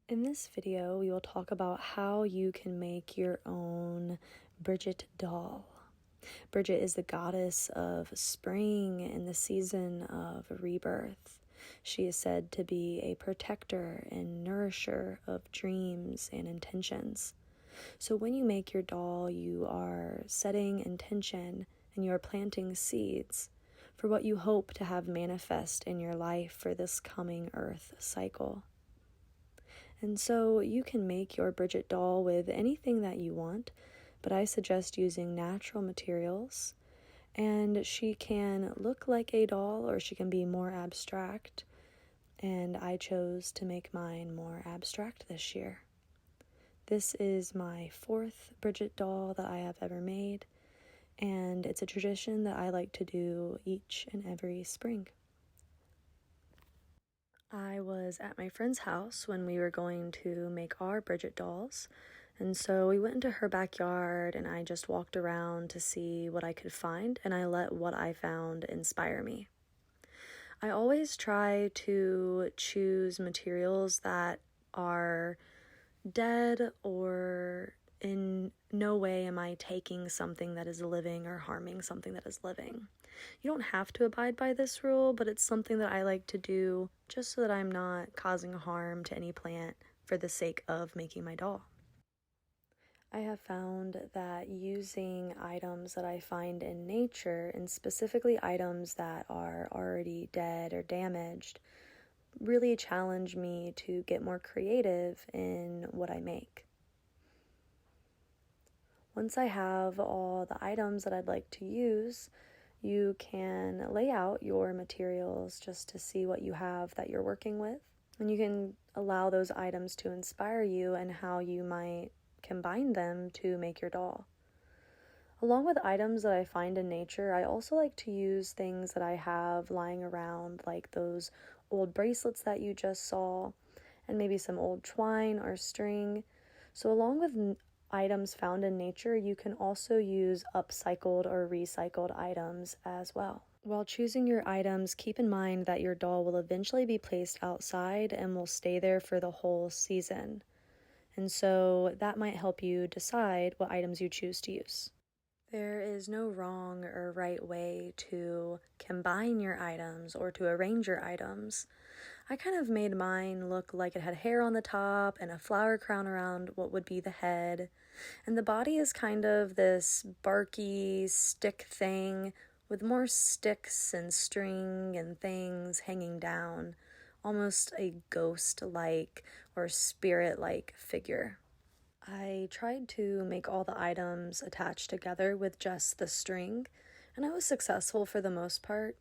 In this video, we will talk about how you can make your own Brigit doll. Brigit is the goddess of spring and the season of rebirth. She is said to be a protector and nourisher of dreams and intentions. So when you make your doll, you are setting intention and you are planting seeds for what you hope to have manifest in your life for this coming earth cycle. And so you can make your Brigit doll with anything that you want, but I suggest using natural materials. And she can look like a doll or she can be more abstract. And I chose to make mine more abstract this year. This is my 4th Brigit doll that I have ever made. And it's a tradition that I like to do each and every spring. I was at my friend's house when we were going to make our Brigit dolls, and so we went into her backyard and I just walked around to see what I could find, and I let what I found inspire me. I always try to choose materials that are dead, or in no way am I taking something that is living or harming something that is living. You don't have to abide by this rule, but it's something that I like to do just so that I'm not causing harm to any plant for the sake of making my doll. I have found that using items that I find in nature, and specifically items that are already dead or damaged, really challenge me to get more creative in what I make. Once I have all the items that I'd like to use, you can lay out your materials just to see what you have that you're working with. And you can allow those items to inspire you and how you might combine them to make your doll. Along with items that I find in nature, I also like to use things that I have lying around, like those old bracelets that you just saw, and maybe some old twine or string. So along with items found in nature, you can also use upcycled or recycled items as well. While choosing your items, keep in mind that your doll will eventually be placed outside and will stay there for the whole season. And so that might help you decide what items you choose to use. There is no wrong or right way to combine your items or to arrange your items. I kind of made mine look like it had hair on the top and a flower crown around what would be the head. And the body is kind of this barky stick thing with more sticks and string and things hanging down, almost a ghost-like or spirit-like figure. I tried to make all the items attached together with just the string, and I was successful for the most part.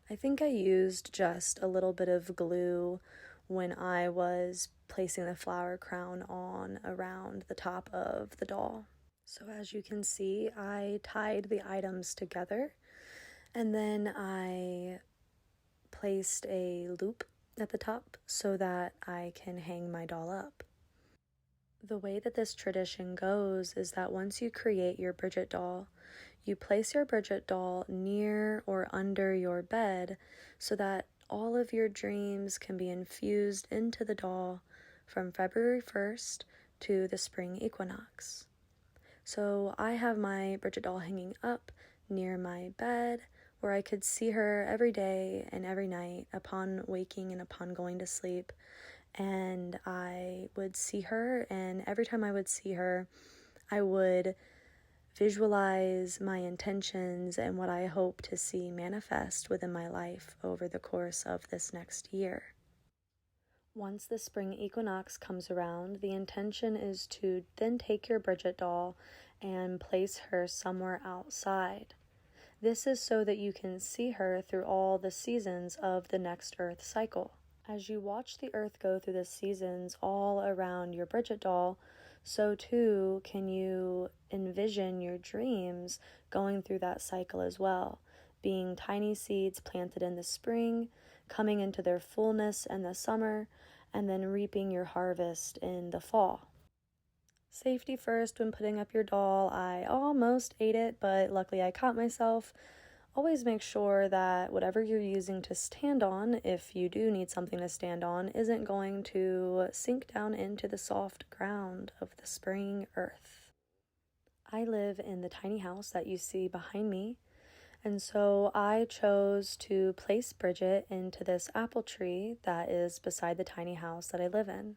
I think I used just a little bit of glue when I was placing the flower crown on around the top of the doll. So as you can see, I tied the items together, and then I placed a loop at the top so that I can hang my doll up. The way that this tradition goes is that once you create your Brigit doll, you place your Brigit doll near or under your bed so that all of your dreams can be infused into the doll from February 1st to the spring equinox. So I have my Brigit doll hanging up near my bed where I could see her every day and every night upon waking and upon going to sleep. And I would see her, and every time I would see her, I would visualize my intentions and what I hope to see manifest within my life over the course of this next year. Once the spring equinox comes around, the intention is to then take your Brigit doll and place her somewhere outside. This is so that you can see her through all the seasons of the next Earth cycle. As you watch the earth go through the seasons all around your Brigit doll, so too can you envision your dreams going through that cycle as well, being tiny seeds planted in the spring, coming into their fullness in the summer, and then reaping your harvest in the fall. Safety first when putting up your doll. I almost ate it, but luckily I caught myself always make sure that whatever you're using to stand on, if you do need something to stand on, isn't going to sink down into the soft ground of the spring earth. I live in the tiny house that you see behind me, and so I chose to place Brigit into this apple tree that is beside the tiny house that I live in.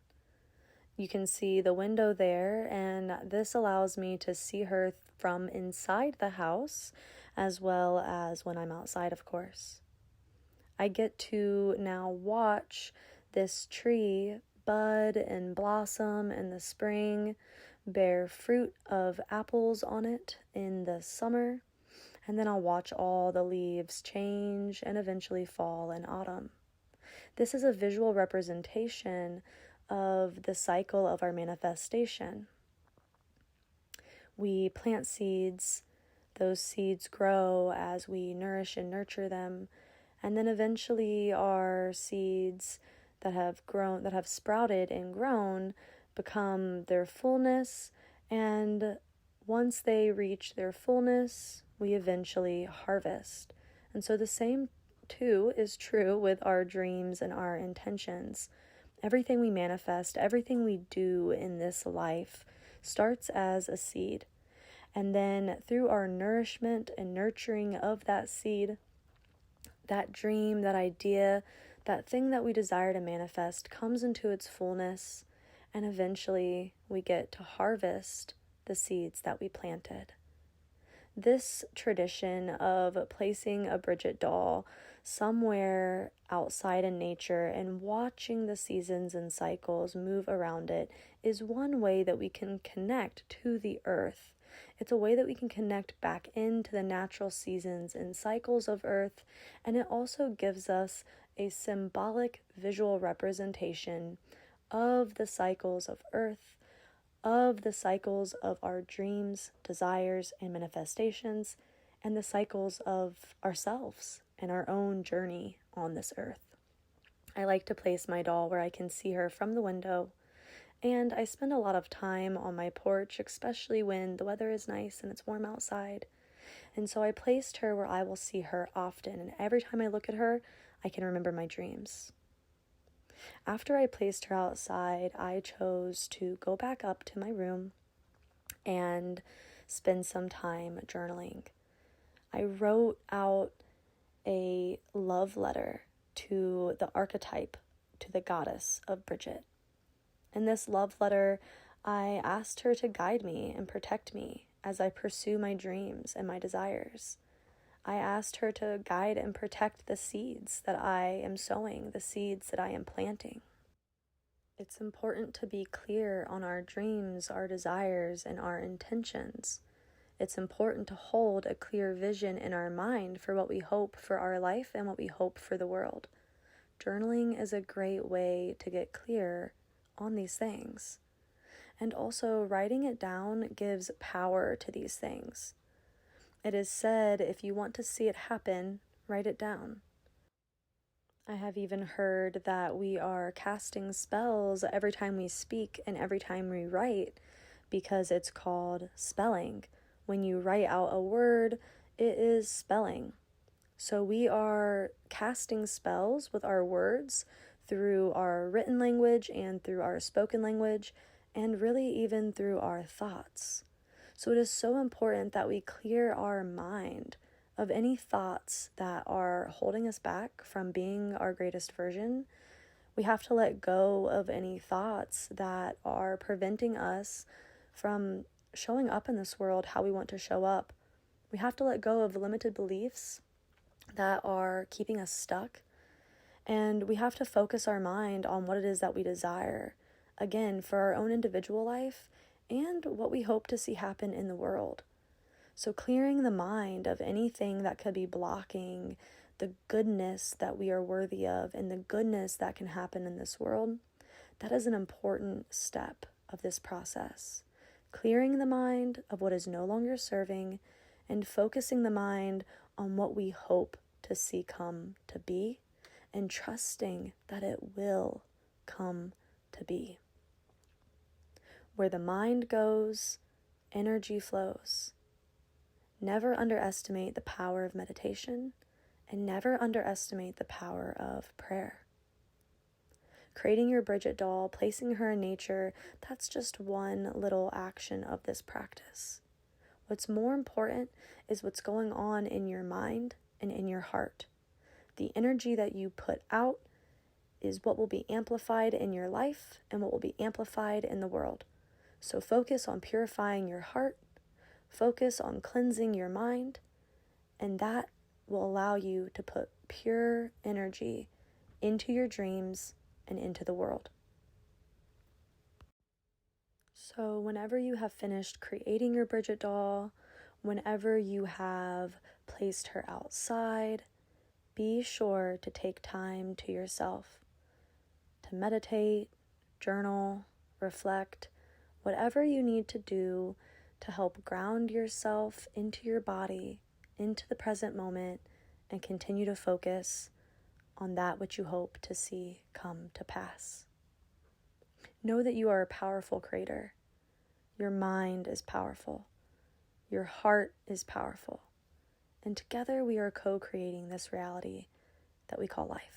You can see the window there, and this allows me to see her from inside the house as well as when I'm outside, of course. I get to now watch this tree bud and blossom in the spring, bear fruit of apples on it in the summer, and then I'll watch all the leaves change and eventually fall in autumn. This is a visual representation of the cycle of our manifestation. We plant seeds, those seeds grow as we nourish and nurture them, and then eventually our seeds that have sprouted and grown, become their fullness, and once they reach their fullness, we eventually harvest. And so the same too is true with our dreams and our intentions. Everything we manifest, everything we do in this life starts as a seed. And then through our nourishment and nurturing of that seed, that dream, that idea, that thing that we desire to manifest comes into its fullness, and eventually we get to harvest the seeds that we planted. This tradition of placing a Brigit doll somewhere outside in nature and watching the seasons and cycles move around it is one way that we can connect to the earth. It's a way that we can connect back into the natural seasons and cycles of earth, and it also gives us a symbolic visual representation of the cycles of earth, of the cycles of our dreams, desires, and manifestations, and the cycles of ourselves and our own journey on this earth. I like to place my doll where I can see her from the window, and I spend a lot of time on my porch, especially when the weather is nice and it's warm outside. And so I placed her where I will see her often, and every time I look at her, I can remember my dreams. After I placed her outside, I chose to go back up to my room and spend some time journaling. I wrote out a love letter to the archetype, to the goddess of Brigit. In this love letter, I asked her to guide me and protect me as I pursue my dreams and my desires. I asked her to guide and protect the seeds that I am sowing, the seeds that I am planting. It's important to be clear on our dreams, our desires, and our intentions. It's important to hold a clear vision in our mind for what we hope for our life and what we hope for the world. Journaling is a great way to get clear on these things. And also, writing it down gives power to these things. It is said, if you want to see it happen, write it down. I have even heard that we are casting spells every time we speak and every time we write, because it's called spelling. When you write out a word, it is spelling. So we are casting spells with our words through our written language and through our spoken language, and really even through our thoughts. So it is so important that we clear our mind of any thoughts that are holding us back from being our greatest version. We have to let go of any thoughts that are preventing us from showing up in this world how we want to show up. We have to let go of limited beliefs that are keeping us stuck, and we have to focus our mind on what it is that we desire, again, for our own individual life and what we hope to see happen in the world. So clearing the mind of anything that could be blocking the goodness that we are worthy of and the goodness that can happen in this world, that is an important step of this process. Clearing the mind of what is no longer serving and focusing the mind on what we hope to see come to be, and trusting that it will come to be. Where the mind goes, energy flows. Never underestimate the power of meditation, and never underestimate the power of prayer. Creating your Brigit doll, placing her in nature, that's just one little action of this practice. What's more important is what's going on in your mind and in your heart. The energy that you put out is what will be amplified in your life and what will be amplified in the world. So focus on purifying your heart, focus on cleansing your mind, and that will allow you to put pure energy into your dreams and into the world. So whenever you have finished creating your Brigit doll, whenever you have placed her outside, be sure to take time to yourself, to meditate, journal, reflect, whatever you need to do to help ground yourself into your body, into the present moment, and continue to focus on that which you hope to see come to pass. Know that you are a powerful creator. Your mind is powerful. Your heart is powerful. And together we are co-creating this reality that we call life.